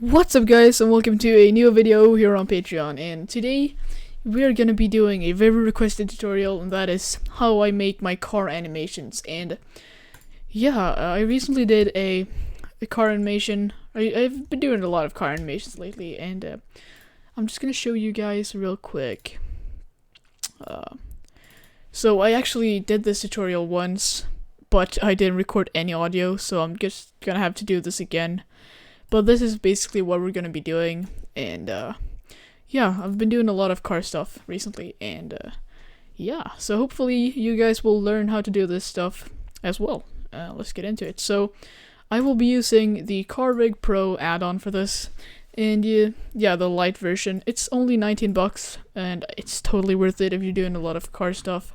What's up guys, and welcome to a new video here on Patreon. And today we're gonna be doing a very requested tutorial, and that is how I make my car animations. And yeah, I recently did a car animation. I've been doing a lot of car animations lately, and I'm just gonna show you guys real quick. So I actually did this tutorial once, but I didn't record any audio, so I'm just gonna have to do this again. But this is basically what we're gonna be doing, and yeah, I've been doing a lot of car stuff recently, and yeah, so hopefully you guys will learn how to do this stuff as well. Let's get into it. So I will be using the Car Rig Pro add-on for this, and yeah, the light version. It's only 19 bucks, and it's totally worth it if you're doing a lot of car stuff.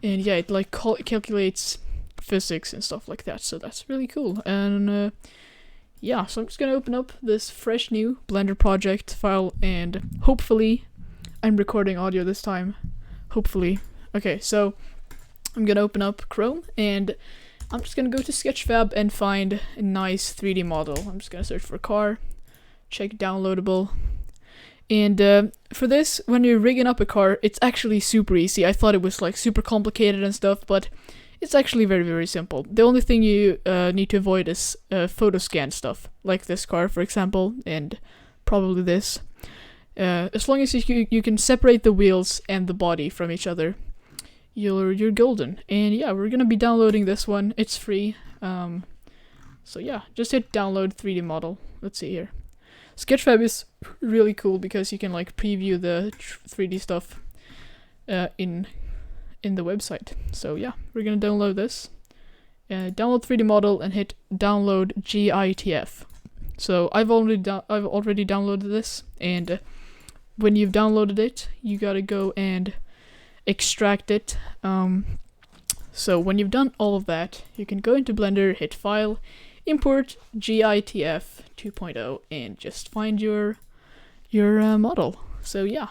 And yeah, it like calculates physics and stuff like that, so that's really cool. And yeah, so I'm just gonna open up this fresh new Blender project file, and hopefully I'm recording audio this time. Hopefully. Okay, so I'm gonna open up Chrome, and I'm just gonna go to Sketchfab and find a nice 3D model. I'm just gonna search for car, check downloadable. And for this, when you're rigging up a car, it's actually super easy. I thought it was like super complicated and stuff, but it's actually very, very simple. The only thing you need to avoid is photo scan stuff, like this car, for example, and probably this. As long as you can separate the wheels and the body from each other, you're golden. And yeah, we're gonna be downloading this one. It's free. So yeah, just hit download 3D model. Let's see here. Sketchfab is really cool because you can like preview the 3D stuff in the website. So yeah, we're gonna download this. Download 3D model and hit download GITF. So I've already downloaded this, and when you've downloaded it, you gotta go and extract it. So when you've done all of that, you can go into Blender, hit File, Import GITF 2.0, and just find your model. So yeah,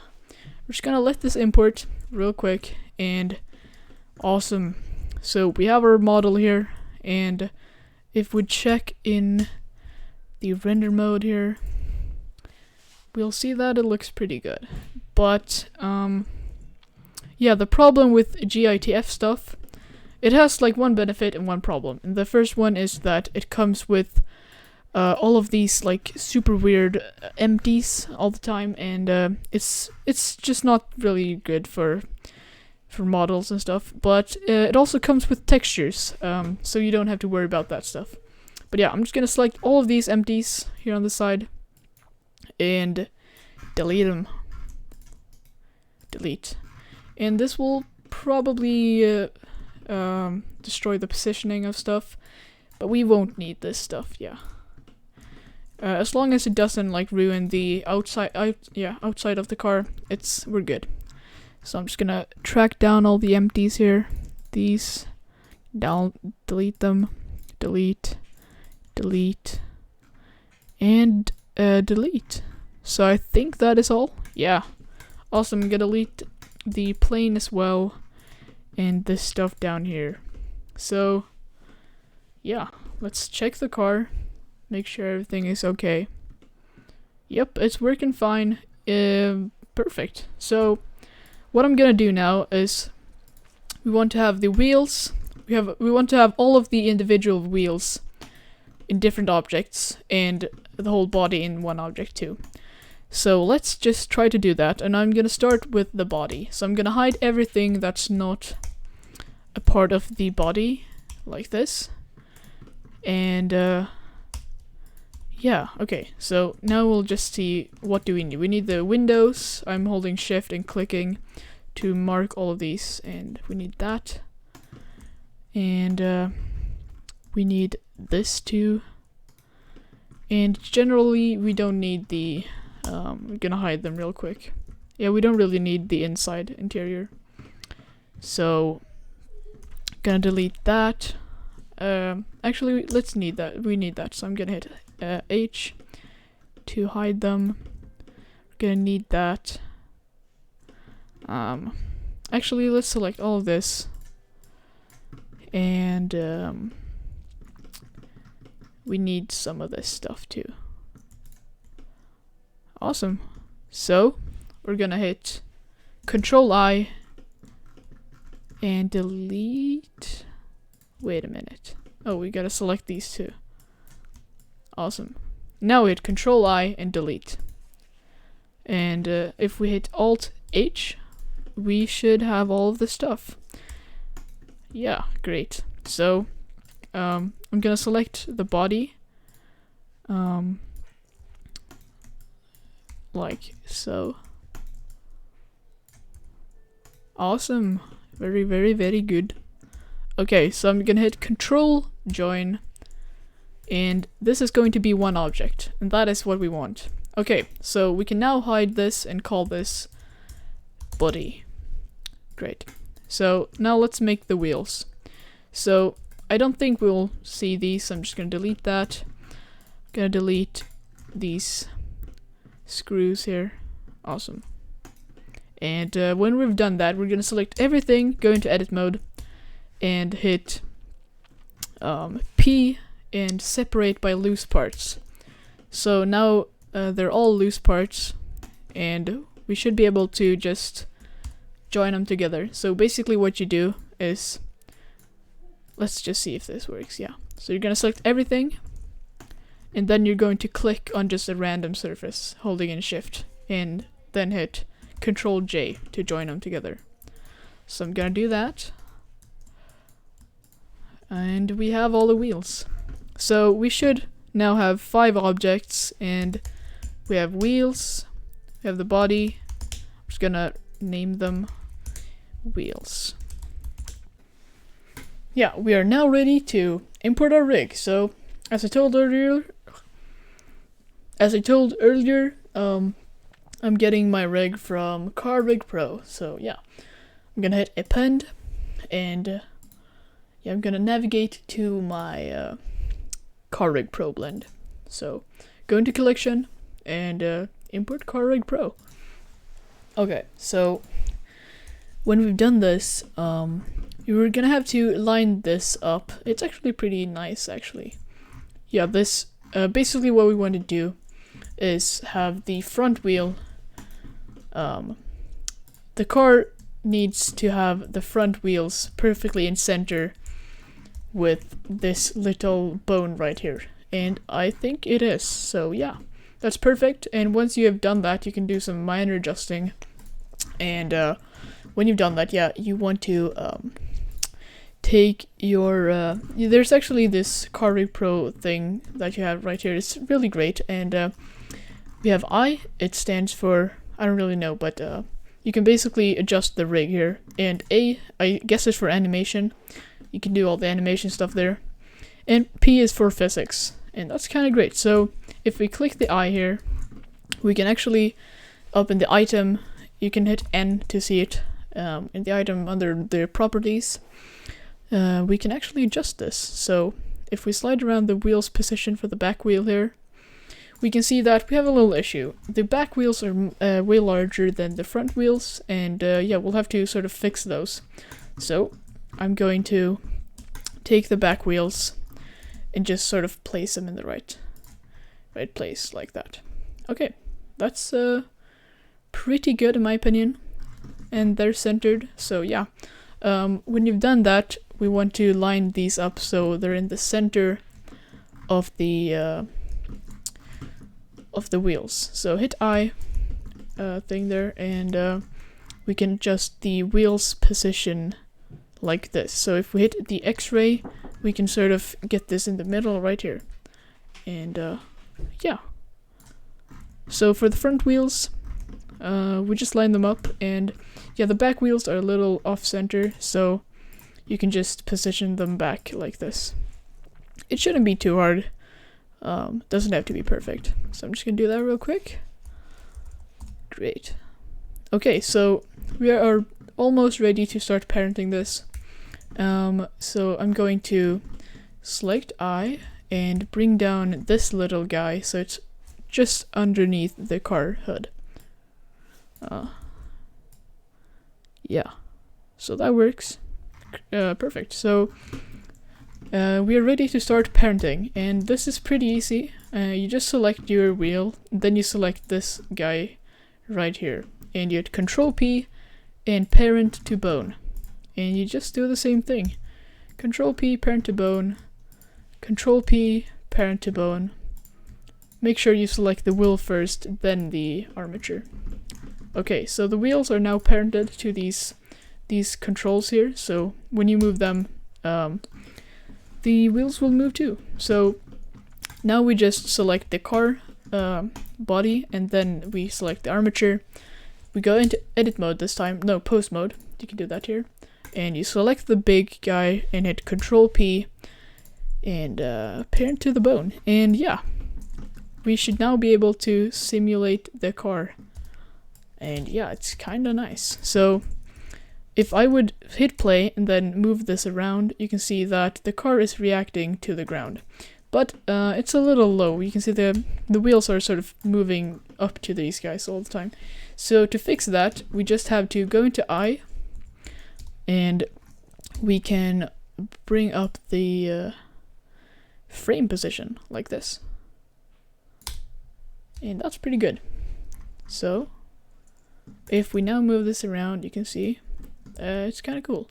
we're just gonna let this import real quick, and awesome. So we have our model here, and if we check in the render mode here, we'll see that it looks pretty good. But yeah, the problem with GITF stuff, it has like one benefit and one problem. And the first one is that it comes with all of these like super weird empties all the time, and it's just not really good for models and stuff. But it also comes with textures, so you don't have to worry about that stuff. But yeah, I'm just gonna select all of these empties here on the side and delete them. Delete. And this will probably destroy the positioning of stuff, but we won't need this stuff. Yeah, as long as it doesn't like ruin the outside of the car, we're good. So I'm just gonna track down all the empties here. These, delete them, delete, and delete. So I think that is all. Yeah, awesome. I'm gonna delete the plane as well, and this stuff down here. So yeah, let's check the car, make sure everything is okay. Yep, it's working fine. Perfect. So what I'm gonna do now is we want to have the wheels. We want to have all of the individual wheels in different objects, and the whole body in one object too. So let's just try to do that, and I'm gonna start with the body. So I'm gonna hide everything that's not a part of the body, like this. And yeah, okay, so now we'll just see what do we need. We need the windows. I'm holding shift and clicking to mark all of these, and we need that. And we need this too. And generally we don't need the I'm gonna hide them real quick. Yeah, we don't really need the inside interior. So gonna delete that. Actually, let's need that. We need that, so I'm gonna hit H to hide them. We're gonna need that. Actually, let's select all of this, and we need some of this stuff too. Awesome. So we're gonna hit Control I and delete. Wait a minute. Oh, we gotta select these two. Awesome. Now we hit Control I and delete. And if we hit Alt H, we should have all of the stuff. Yeah, great. So I'm gonna select the body. Like so. Awesome. Very, very, very good. Okay, so I'm gonna hit Control Join, and this is going to be one object, and that is what we want. Okay, so we can now hide this and call this body. Great. So now let's make the wheels. So I don't think we'll see these, so I'm just gonna delete that. Gonna delete these screws here. Awesome. And when we've done that, we're gonna select everything, go into edit mode, and hit P and separate by loose parts. So now they're all loose parts, and we should be able to just join them together. So basically what you do is, let's just see if this works. Yeah. So you're gonna select everything, and then you're going to click on just a random surface, holding in Shift, and then hit Control J to join them together. So I'm gonna do that. And we have all the wheels. So we should now have 5 objects, and we have wheels, we have the body. I'm just gonna name them wheels. Yeah, we are now ready to import our rig. So as I told earlier, I'm getting my rig from Car Rig Pro. So yeah, I'm gonna hit append, and yeah, I'm gonna navigate to my Car Rig Pro blend. So go into collection and import Car Rig Pro. Okay, so when we've done this, you're gonna have to line this up. It's actually pretty nice, actually. Yeah, this basically what we want to do is have the front wheel. The car needs to have the front wheels perfectly in center with this little bone right here, and I think it is. So yeah, that's perfect. And once you have done that, you can do some minor adjusting, and when you've done that, yeah, you want to take your there's actually this Car Rig Pro thing that you have right here. It's really great. And we have I, it stands for, I don't really know, but you can basically adjust the rig here. And A, I guess, is for animation. You can do all the animation stuff there. And P is for physics, and that's kind of great. So if we click the I here, we can actually, up in the item, you can hit N to see it. In the item under the properties, we can actually adjust this. So if we slide around the wheel's position for the back wheel here, we can see that we have a little issue. The back wheels are way larger than the front wheels, and yeah, we'll have to sort of fix those. So I'm going to take the back wheels and just sort of place them in the right place, like that. Okay, that's pretty good in my opinion, and they're centered. So yeah, when you've done that, we want to line these up so they're in the center of the wheels. So hit I thing there, and we can adjust the wheels position like this. So if we hit the X-ray, we can sort of get this in the middle right here. And yeah. So for the front wheels, we just line them up, and yeah, the back wheels are a little off-center, so you can just position them back like this. It shouldn't be too hard. Doesn't have to be perfect. So I'm just gonna do that real quick. Great. Okay, so we are almost ready to start parenting this. So I'm going to select I and bring down this little guy so it's just underneath the car hood. Yeah, so that works. Perfect. So we are ready to start parenting, and this is pretty easy. You just select your wheel, then you select this guy right here, and you hit Control P and parent to bone, and you just do the same thing. Control P, parent to bone, Control P, parent to bone. Make sure you select the wheel first, then the armature. Okay, so the wheels are now parented to these controls here, so when you move them, the wheels will move too. So now we just select the car body, and then we select the armature. We go into edit mode this time, no, post mode, you can do that here. And you select the big guy and hit Control P and parent to the bone. And yeah, we should now be able to simulate the car. And yeah, it's kind of nice. So if I would hit play and then move this around, you can see that the car is reacting to the ground. But it's a little low. You can see the wheels are sort of moving up to these guys all the time. So to fix that, we just have to go into I, and we can bring up the frame position like this. And that's pretty good. So if we now move this around, you can see it's kind of cool.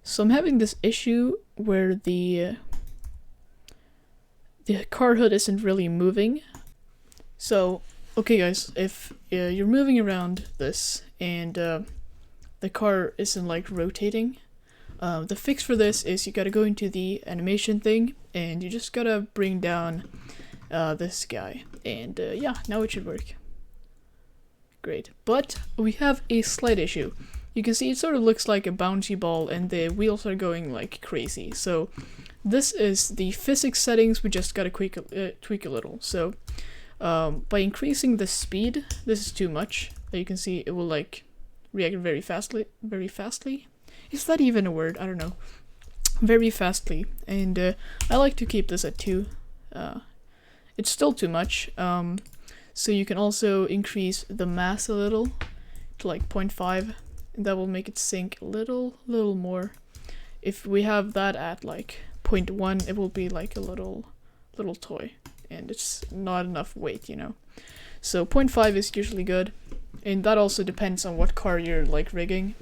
So I'm having this issue where the car hood isn't really moving. So, okay guys, if you're moving around this and the car isn't like rotating, the fix for this is you gotta go into the animation thing and you just gotta bring down this guy, and yeah, now it should work. Great, but we have a slight issue. You can see it sort of looks like a bouncy ball and the wheels are going like crazy. So this is the physics settings, we just gotta tweak a little. So by increasing the speed, this is too much. You can see it will like react very fastly. Is that even a word? I don't know. Very fastly. And I like to keep this at 2. It's still too much. So you can also increase the mass a little to like 0.5. And that will make it sink a little more. If we have that at like 0.1, it will be like a little toy, and it's not enough weight, you know. So 0.5 is usually good, and that also depends on what car you're like rigging.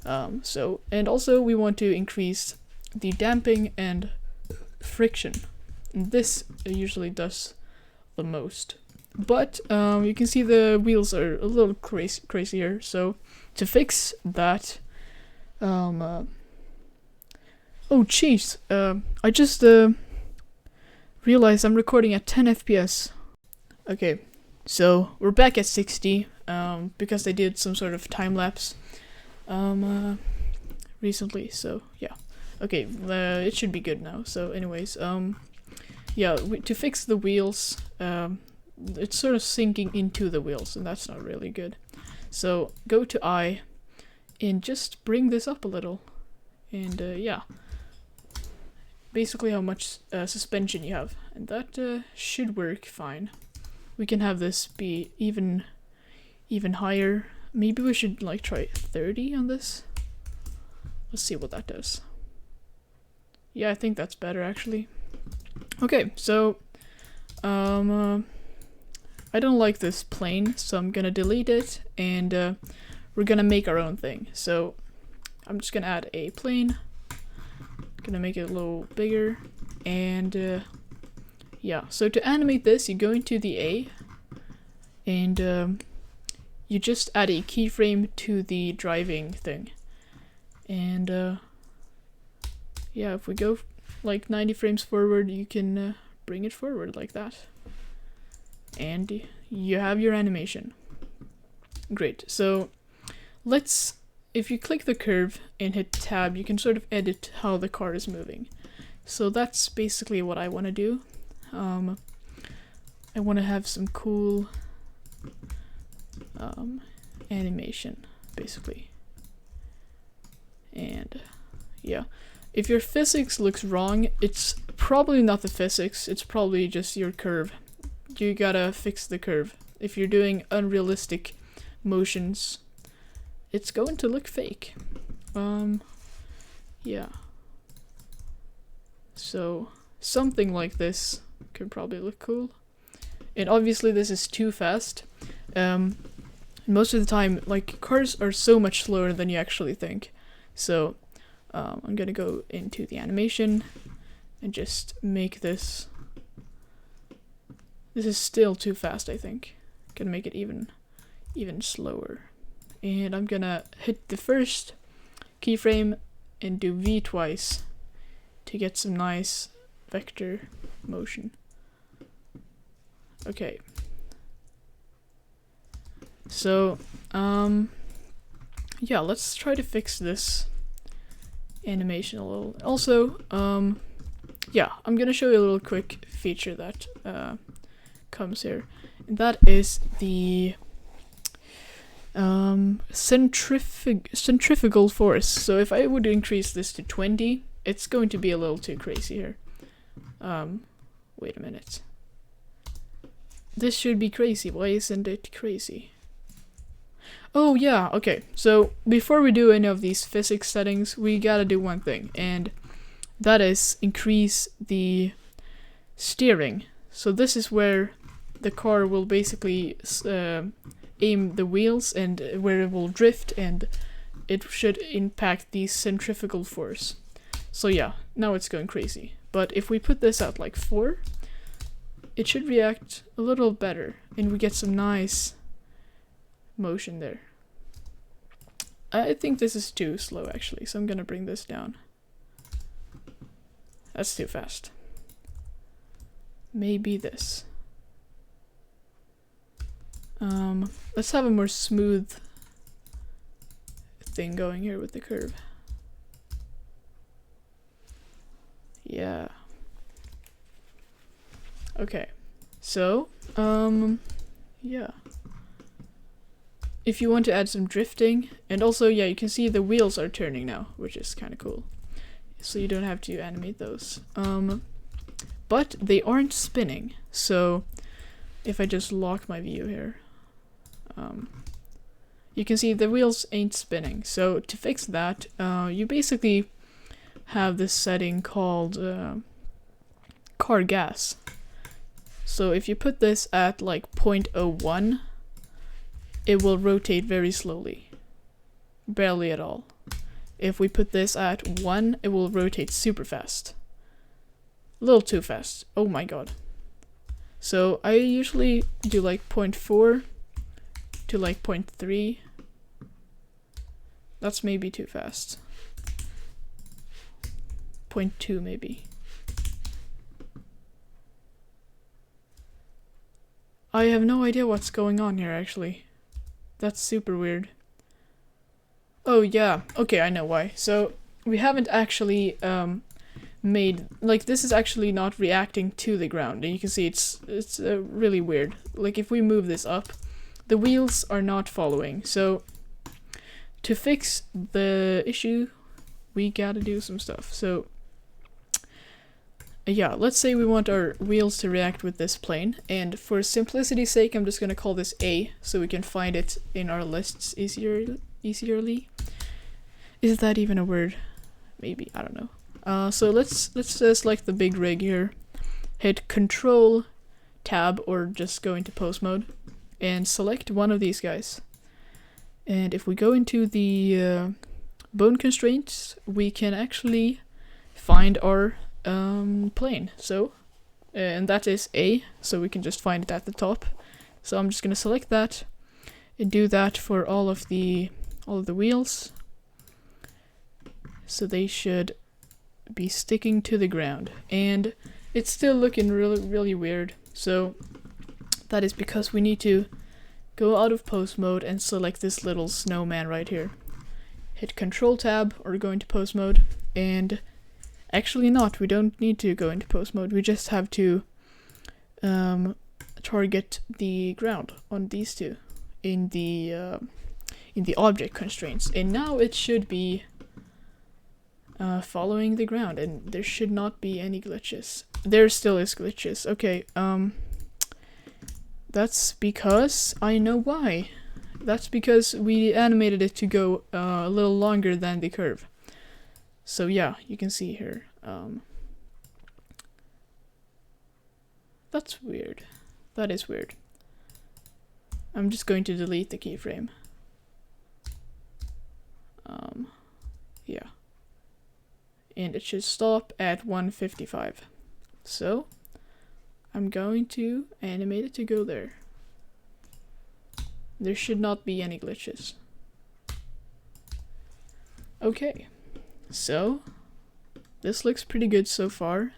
And also we want to increase the damping and friction. And this usually does the most. But you can see the wheels are a little crazier, so to fix that, oh jeez, I just realized I'm recording at 10 FPS. Okay, so we're back at 60, because I did some sort of time lapse recently, so yeah. Okay, it should be good now. So anyways, yeah, to fix the wheels, it's sort of sinking into the wheels, and that's not really good. So go to I and just bring this up a little, and yeah, basically how much suspension you have, and that should work fine. We can have this be even higher. Maybe we should like try 30 on this. Let's see what that does. Yeah, I think that's better actually. Okay, so I don't like this plane, so I'm gonna delete it, and we're gonna make our own thing. So I'm just gonna add a plane, gonna make it a little bigger, and yeah, so to animate this, you go into the A, and you just add a keyframe to the driving thing, and yeah, if we go like 90 frames forward, you can bring it forward like that. And you have your animation. Great. So if you click the curve and hit tab, you can sort of edit how the car is moving. So that's basically what I want to do. I want to have some cool animation, basically. And yeah, if your physics looks wrong, it's probably not the physics, it's probably just your curve. You gotta fix the curve. If you're doing unrealistic motions, it's going to look fake. Yeah. So something like this could probably look cool. And obviously this is too fast. Most of the time, like, cars are so much slower than you actually think. So I'm gonna go into the animation and just make this. This is still too fast, I think. Gonna make it even slower. And I'm gonna hit the first keyframe and do V twice to get some nice vector motion. Okay. So, yeah, let's try to fix this animation a little. Also, yeah, I'm gonna show you a little quick feature that comes here, and that is the centrifugal force. So if I would increase this to 20, it's going to be a little too crazy here. Wait a minute. This should be crazy. Why isn't it crazy? Oh yeah, okay. So before we do any of these physics settings, we gotta do one thing, and that is increase the steering. So this is where the car will basically aim the wheels and where it will drift, and it should impact the centrifugal force. So yeah, now it's going crazy. But if we put this at like 4, it should react a little better, and we get some nice motion there. I think this is too slow actually, so I'm gonna bring this down. That's too fast. Maybe this. Let's have a more smooth thing going here with the curve. Yeah. Okay. So, yeah. If you want to add some drifting, and also, yeah, you can see the wheels are turning now, which is kind of cool. So you don't have to animate those. But they aren't spinning, so if I just lock my view here, you can see the wheels ain't spinning. So to fix that, you basically have this setting called car gas. So if you put this at like 0.01, it will rotate very slowly, barely at all. If we put this at 1, it will rotate super fast. A little too fast. Oh my god. So I usually do like 0.4 to like 0.3. That's maybe too fast. 0.2 maybe. I have no idea what's going on here actually. That's super weird. Oh yeah, okay, I know why. So we haven't actually made, like, this is actually not reacting to the ground, and you can see it's really weird. Like if we move this up, the wheels are not following. So to fix the issue, we gotta do some stuff. So yeah, let's say we want our wheels to react with this plane, and for simplicity's sake, I'm just gonna call this A, so we can find it in our lists easierly. Is that even a word? Maybe, I don't know. So let's select the big rig here, hit Control Tab, or just go into pose mode, and select one of these guys. And if we go into the bone constraints, we can actually find our plane. So and that is A, so we can just find it at the top. So I'm just gonna select that and do that for all of the wheels. So they should be sticking to the ground, and it's still looking really weird. So that is because we need to go out of pose mode and select this little snowman right here. Hit Control Tab or go into pose mode, and actually not, we don't need to go into pose mode, we just have to target the ground on these two in the object constraints, and now it should be following the ground, and there should not be any glitches. There still is glitches. Okay, that's because I know why. That's because we animated it to go a little longer than the curve. So yeah, you can see here. That's weird. That is weird. I'm just going to delete the keyframe. Yeah. And it should stop at 155. So I'm going to animate it to go there. There should not be any glitches. Okay, so this looks pretty good so far.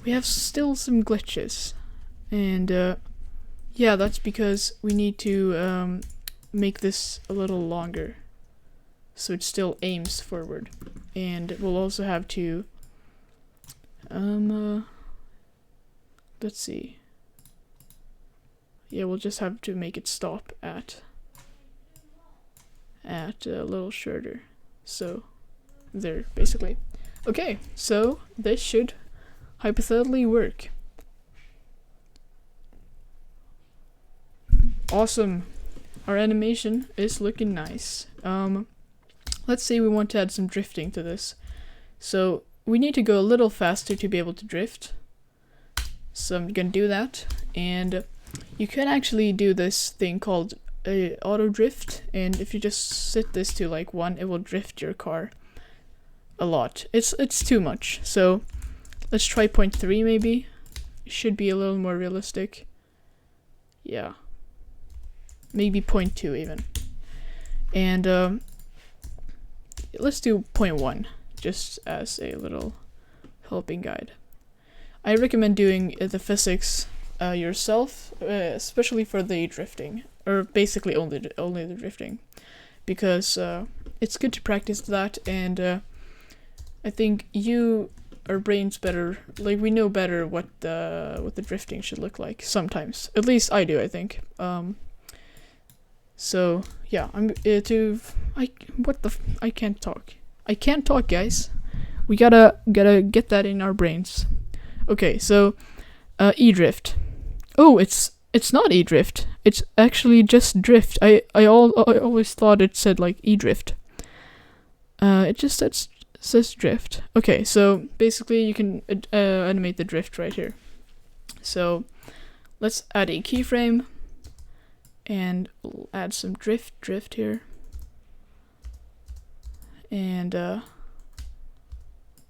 We have still some glitches, and yeah, that's because we need to make this a little longer so it still aims forward, and we'll also have to let's see. Yeah, we'll just have to make it stop at a little shorter. So there, basically. Okay, so this should hypothetically work. Awesome. Our animation is looking nice. Let's say we want to add some drifting to this. So we need to go a little faster to be able to drift. So I'm gonna do that, and you can actually do this thing called auto drift, and if you just set this to like 1, it will drift your car a lot. It's too much, so let's try 0.3 maybe. It should be a little more realistic. Yeah, maybe 0.2 even. And let's do 0.1 just as a little helping guide. I recommend doing the physics yourself, especially for the drifting, or basically only the drifting, because it's good to practice that, and I think our brains better, like we know better what the drifting should look like sometimes. At least I do, I think. So yeah, I can't talk. I can't talk, guys. We gotta get that in our brains. Okay, so e-drift. Oh, it's not e-drift. It's actually just drift. I always thought it said like e-drift. It just says drift. Okay, so basically you can animate the drift right here. So let's add a keyframe, and we'll add some drift here, and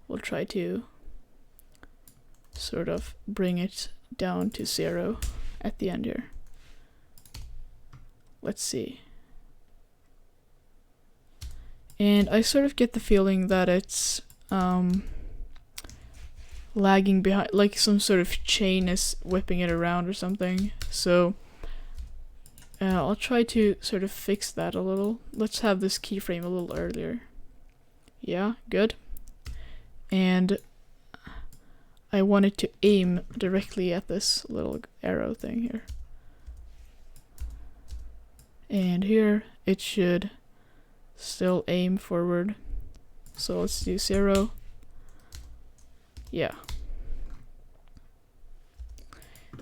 we'll try to sort of bring it down to 0 at the end here. Let's see. And I sort of get the feeling that it's lagging behind, like some sort of chain is whipping it around or something. So I'll try to sort of fix that a little. Let's have this keyframe a little earlier. Yeah, good. And I want it to aim directly at this little arrow thing here. And here it should still aim forward. So let's do 0. Yeah.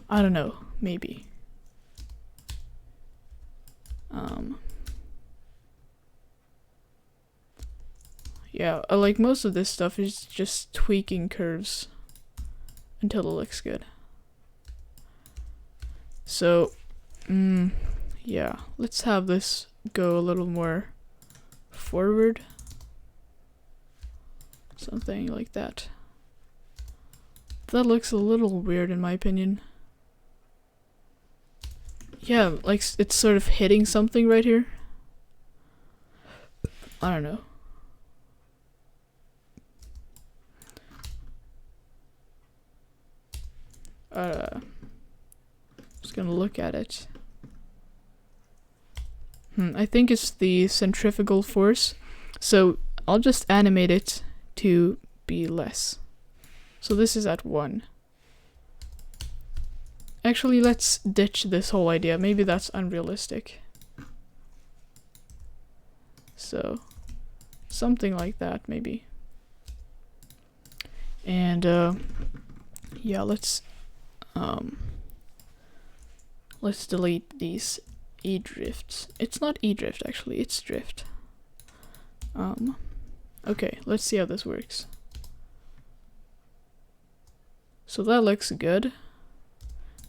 I don't know, maybe. Yeah, like most of this stuff is just tweaking curves until it looks good. So, yeah, let's have this go a little more forward. Something like that. That looks a little weird in my opinion. Yeah, like it's sort of hitting something right here. I don't know. Just gonna look at it. I think it's the centrifugal force. So I'll just animate it to be less. So this is at 1. Actually, let's ditch this whole idea. Maybe that's unrealistic. So something like that, maybe. And yeah, let's delete these e-drifts. It's not e-drift actually, it's drift. Okay, let's see how this works. So that looks good.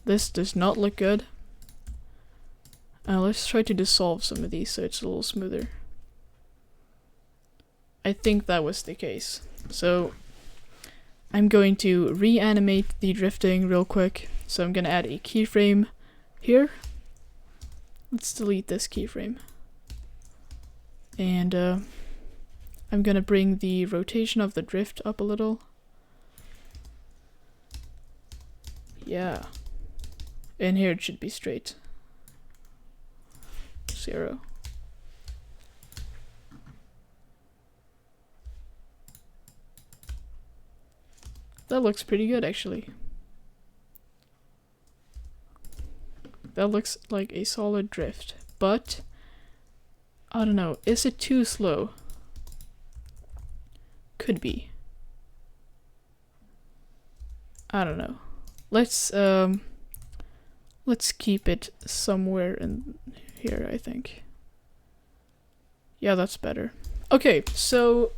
This does not look good. Let's try to dissolve some of these so it's a little smoother. I think that was the case. So I'm going to reanimate the drifting real quick. So I'm gonna add a keyframe here. Let's delete this keyframe. And I'm gonna bring the rotation of the drift up a little. Yeah. And here it should be straight. 0. That looks pretty good, actually. That looks like a solid drift, but I don't know, is it too slow? Could be. I don't know. Let's keep it somewhere in here, I think. Yeah, that's better. Okay, so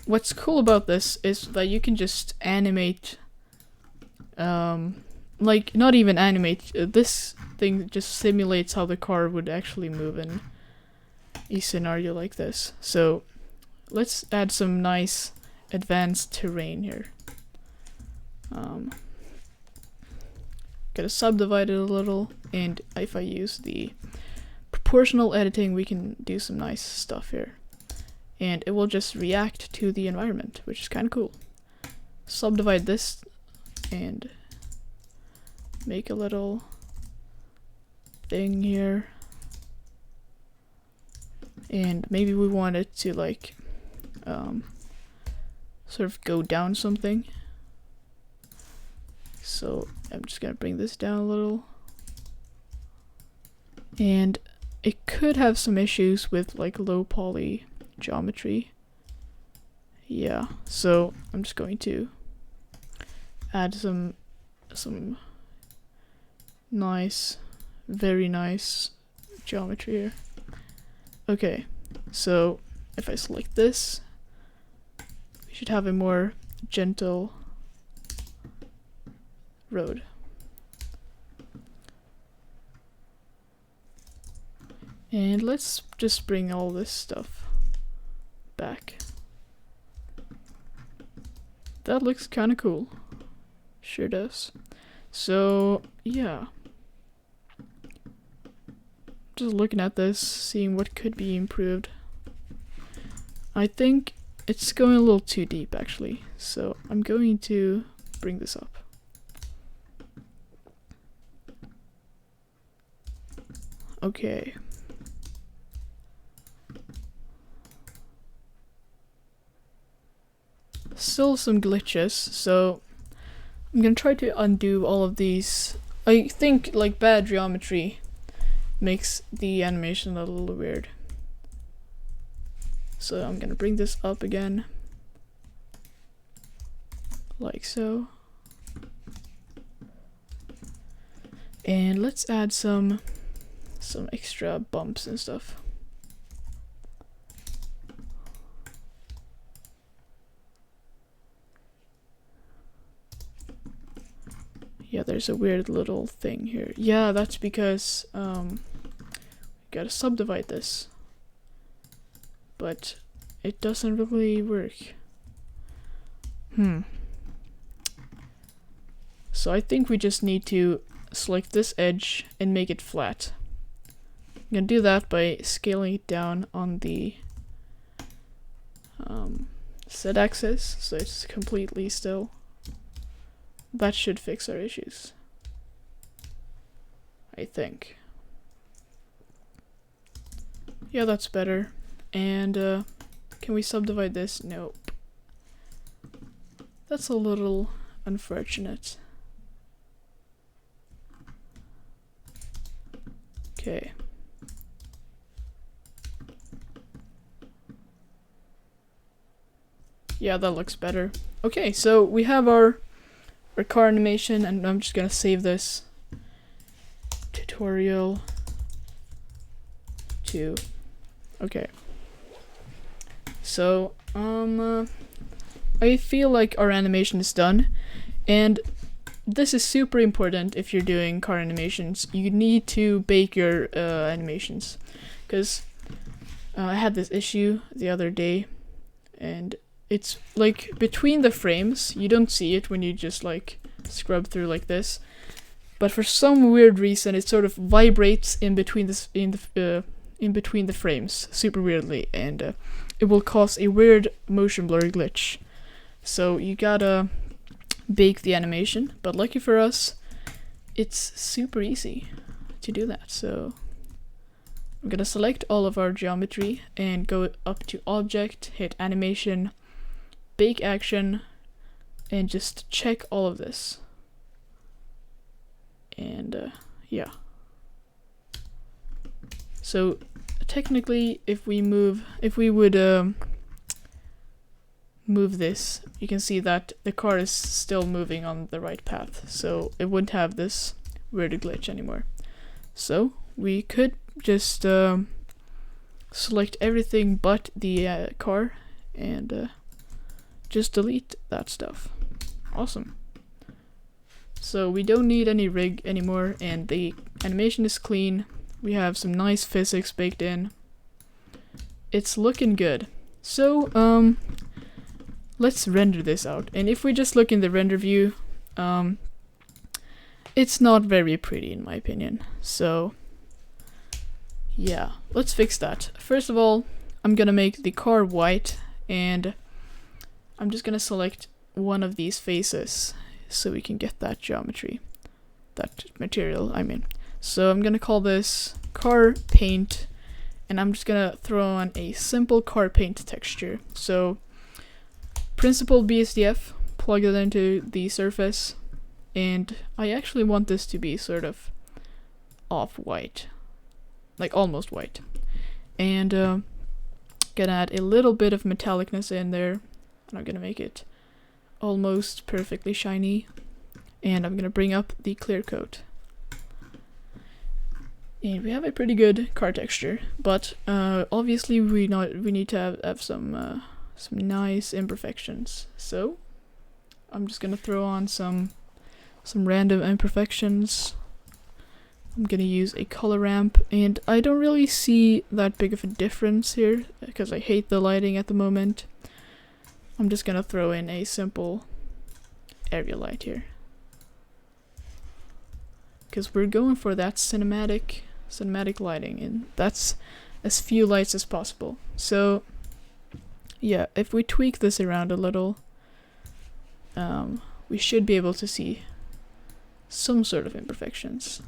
what's cool about this is that you can just animate, like, not even animate, this thing just simulates how the car would actually move in a scenario like this. So let's add some nice advanced terrain here. Gotta subdivide it a little, and if I use the proportional editing, we can do some nice stuff here. And it will just react to the environment, which is kind of cool. Subdivide this and make a little thing here. And maybe we want it to like sort of go down something. So I'm just gonna bring this down a little. And it could have some issues with like low poly geometry. Yeah, so I'm just going to add some nice, very nice geometry here. Okay, so if I select this, we should have a more gentle road. And let's just bring all this stuff back. That looks kind of cool. Sure does. So, yeah. Just looking at this, seeing what could be improved. I think it's going a little too deep, actually. So, I'm going to bring this up. Okay. Still some glitches, so I'm gonna try to undo all of these. I think like bad geometry makes the animation a little weird. So I'm gonna bring this up again, like so. And let's add some extra bumps and stuff. Yeah, there's a weird little thing here. Yeah, that's because gotta subdivide this. But it doesn't really work. So I think we just need to select this edge and make it flat. I'm gonna do that by scaling it down on the z-axis, so it's completely still. That should fix our issues, I think. Yeah, that's better. And can we subdivide this? Nope. That's a little unfortunate. Okay. Yeah, that looks better. Okay, so we have our car animation, and I'm just gonna save this tutorial to. Okay. So I feel like our animation is done, and this is super important if you're doing car animations. You need to bake your animations, because I had this issue the other day, and it's like between the frames. You don't see it when you just like scrub through like this, but for some weird reason it sort of vibrates in between in between the frames super weirdly, and it will cause a weird motion blur glitch. So you gotta bake the animation, but lucky for us, it's super easy to do that. So I'm gonna select all of our geometry and go up to Object, hit Animation, Bake Action, and just check all of this. And yeah. So technically, if we would move this, you can see that the car is still moving on the right path, so it wouldn't have this weird glitch anymore. So we could just select everything but the car and just delete that stuff. Awesome. So we don't need any rig anymore, and the animation is clean. We have some nice physics baked in. It's looking good. So let's render this out. And if we just look in the render view, it's not very pretty in my opinion. So yeah, let's fix that. First of all, I'm gonna make the car white, and I'm just gonna select one of these faces so we can get that geometry, that material, I mean. So I'm gonna call this car paint, and I'm just gonna throw on a simple car paint texture. So principled BSDF, plug it into the surface, and I actually want this to be sort of off-white, like almost white. And gonna add a little bit of metallicness in there, and I'm gonna make it almost perfectly shiny. And I'm gonna bring up the clear coat. And we have a pretty good car texture, but obviously we need to have some nice imperfections. So I'm just gonna throw on some random imperfections. I'm gonna use a color ramp, and I don't really see that big of a difference here because I hate the lighting at the moment. I'm just gonna throw in a simple area light here, because we're going for that cinematic lighting, and that's as few lights as possible. So yeah, if we tweak this around a little, we should be able to see some sort of imperfections.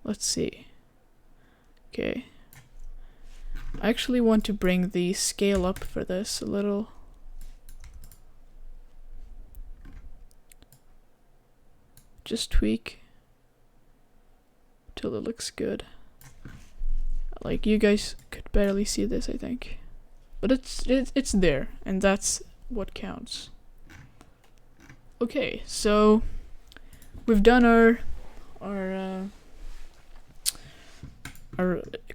Let's see. Okay. I actually want to bring the scale up for this a little. Just tweak till it looks good. Like, you guys could barely see this, I think, but it's there, and that's what counts. Okay, so we've done our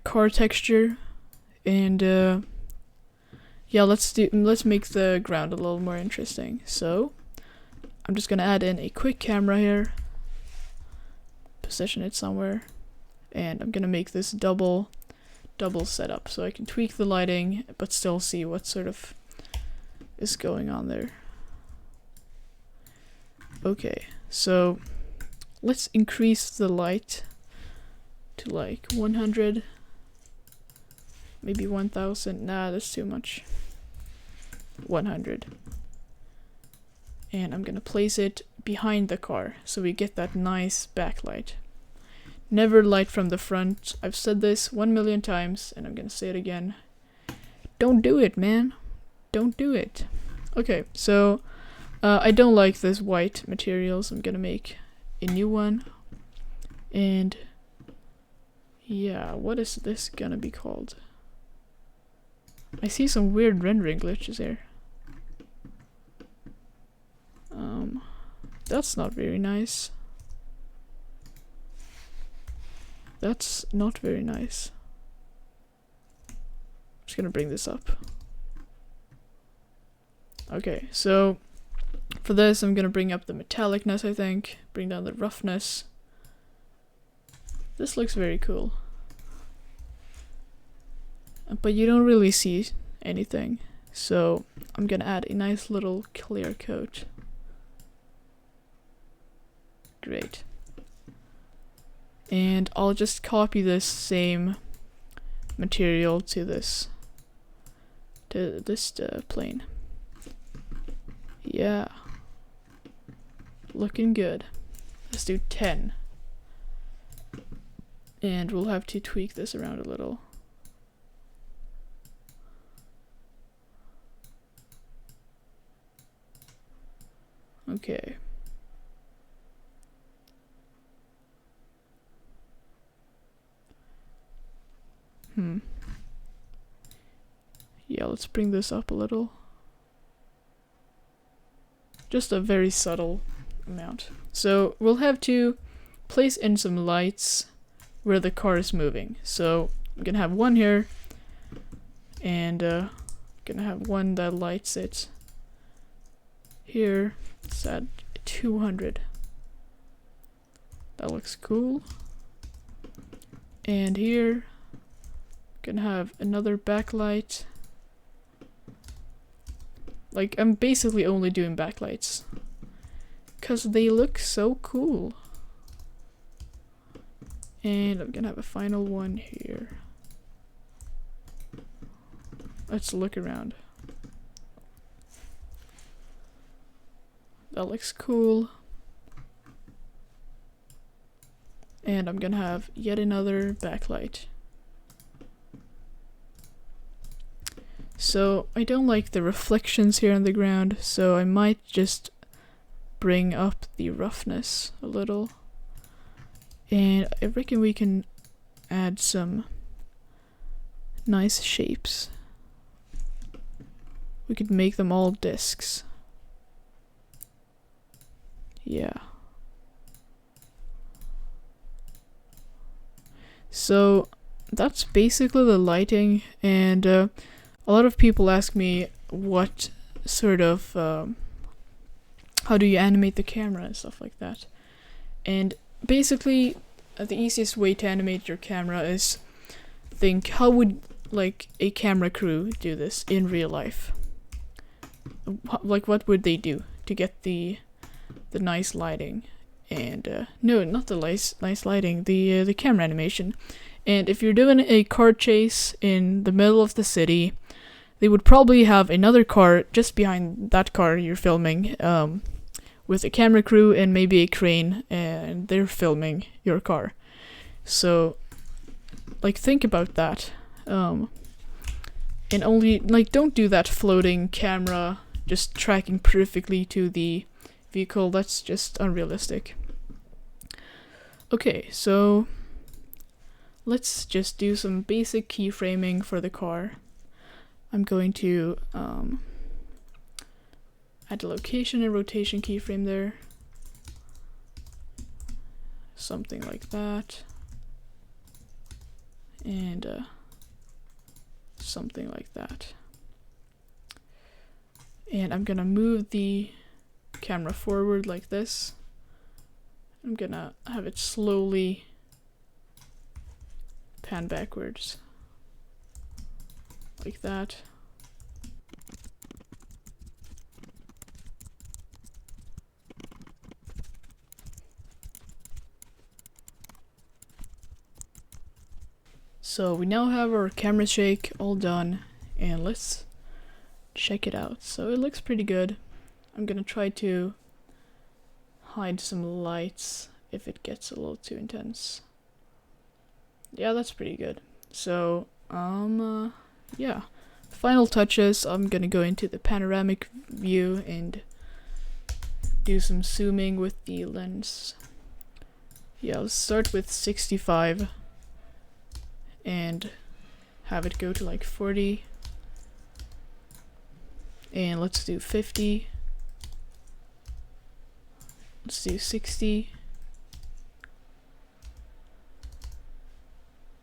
car texture, and yeah, let's make the ground a little more interesting. So I'm just gonna add in a quick camera here, position it somewhere, and I'm gonna make this double setup so I can tweak the lighting but still see what sort of is going on there. Okay, so let's increase the light to like 100, maybe 1000. Nah, that's too much. 100. And I'm gonna place it behind the car so we get that nice backlight. Never light from the front. I've said this 1,000,000 times, and I'm gonna say it again. Don't do it, man. Don't do it. Okay, so I don't like this white material, so I'm gonna make a new one. And yeah, what is this gonna be called? I see some weird rendering glitches here. That's not very nice. That's not very nice. I'm just gonna bring this up. Okay, so for this I'm gonna bring up the metallicness, I think. Bring down the roughness. This looks very cool. But you don't really see anything. So I'm gonna add a nice little clear coat. Great. And I'll just copy this same material to this plane. Yeah. Looking good. Let's do 10. And we'll have to tweak this around a little. Okay. Yeah, let's bring this up a little. Just a very subtle amount. So we'll have to place in some lights where the car is moving. So I'm gonna have one here, and gonna have one that lights it here. It's at 200. That looks cool. And here, gonna have another backlight. Like, I'm basically only doing backlights, 'cause they look so cool. And I'm gonna have a final one here. Let's look around. That looks cool. And I'm gonna have yet another backlight. So I don't like the reflections here on the ground, so I might just bring up the roughness a little. And I reckon we can add some nice shapes. We could make them all discs. Yeah. So that's basically the lighting, and a lot of people ask me what sort of how do you animate the camera and stuff like that. And basically the easiest way to animate your camera is think, how would like a camera crew do this in real life? Like, what would they do to get the nice lighting? And no, not the nice lighting, the camera animation. And if you're doing a car chase in the middle of the city, they would probably have another car just behind that car you're filming, with a camera crew and maybe a crane, and they're filming your car. So, like, think about that. And only, like, don't do that floating camera just tracking perfectly to the vehicle. That's just unrealistic. Okay, so let's just do some basic keyframing for the car. I'm going to add a location and rotation keyframe there. Something like that. And something like that. And I'm gonna move the camera forward like this. I'm gonna have it slowly pan backwards. Like that. So we now have our camera shake all done, and let's check it out. So it looks pretty good. I'm gonna try to hide some lights if it gets a little too intense. Yeah, that's pretty good. So, yeah. Final touches, I'm gonna go into the panoramic view and do some zooming with the lens. Yeah, let's start with 65 and have it go to like 40. And let's do 50. Let's do 60.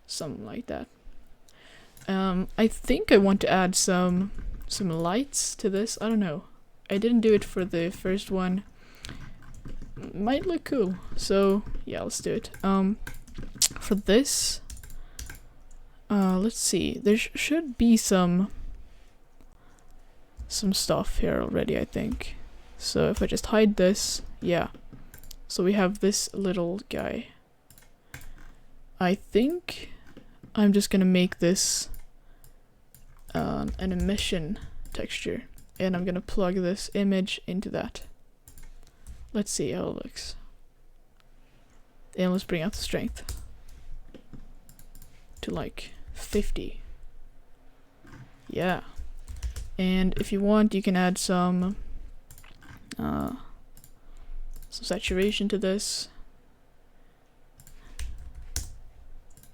Something like that. I think I want to add some lights to this. I don't know. I didn't do it for the first one. Might look cool. So yeah, let's do it. For this, let's see. There should be some stuff here already, I think. So if I just hide this, yeah. So we have this little guy. I think I'm just gonna make this an emission texture, and I'm gonna plug this image into that. Let's see how it looks. And let's bring up the strength to like 50. Yeah. And if you want, you can add some saturation to this.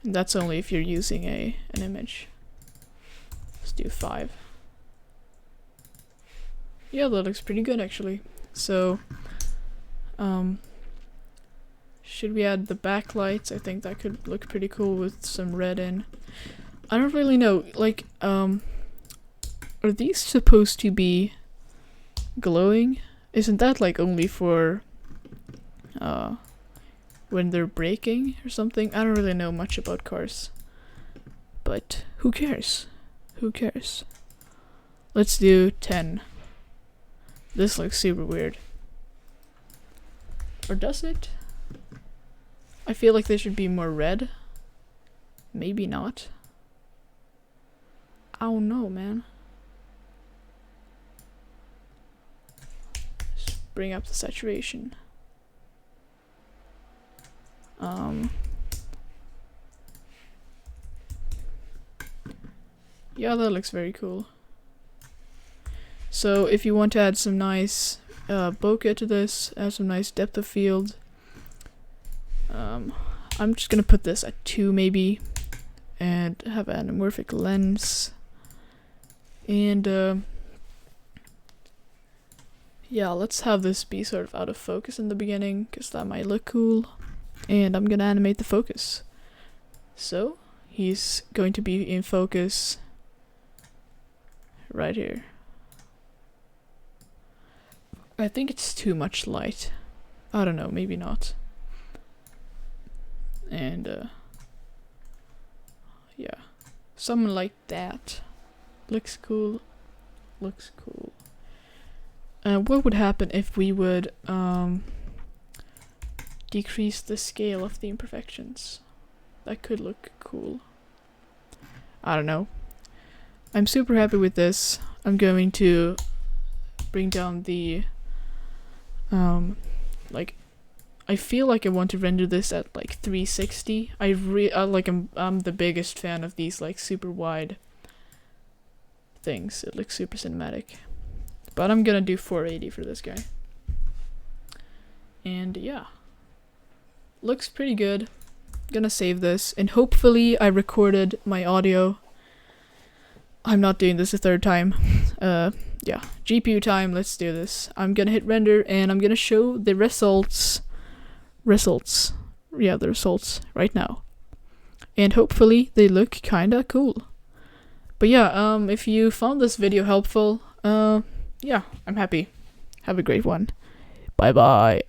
And that's only if you're using an image. Let's do 5. Yeah, that looks pretty good actually. So, should we add the backlights? I think that could look pretty cool with some red in. I don't really know, like, are these supposed to be glowing? Isn't that like only for when they're braking or something? I don't really know much about cars, but who cares? Who cares? Let's do 10. This looks super weird. Or does it? I feel like they should be more red. Maybe not. I don't know, man. Just bring up the saturation. Yeah, that looks very cool. So if you want to add some nice bokeh to this, add some nice depth of field, I'm just gonna put this at 2 maybe, and have an anamorphic lens, and yeah, let's have this be sort of out of focus in the beginning, because that might look cool, and I'm gonna animate the focus. So he's going to be in focus right here. I think it's too much light. I don't know, maybe not. And yeah, something like that. Looks cool. Looks cool. What would happen if we would decrease the scale of the imperfections? That could look cool. I don't know. I'm super happy with this. I'm going to bring down the like, I feel like I want to render this at like 360. I'm the biggest fan of these like super wide things. It looks super cinematic. But I'm gonna do 480 for this guy. And yeah. Looks pretty good. Gonna save this, and hopefully I recorded my audio. I'm not doing this a third time. Yeah, GPU time, let's do this. I'm gonna hit render, and I'm gonna show the results. Yeah, the results right now. And hopefully they look kinda cool. But yeah, if you found this video helpful, yeah, I'm happy. Have a great one. Bye bye.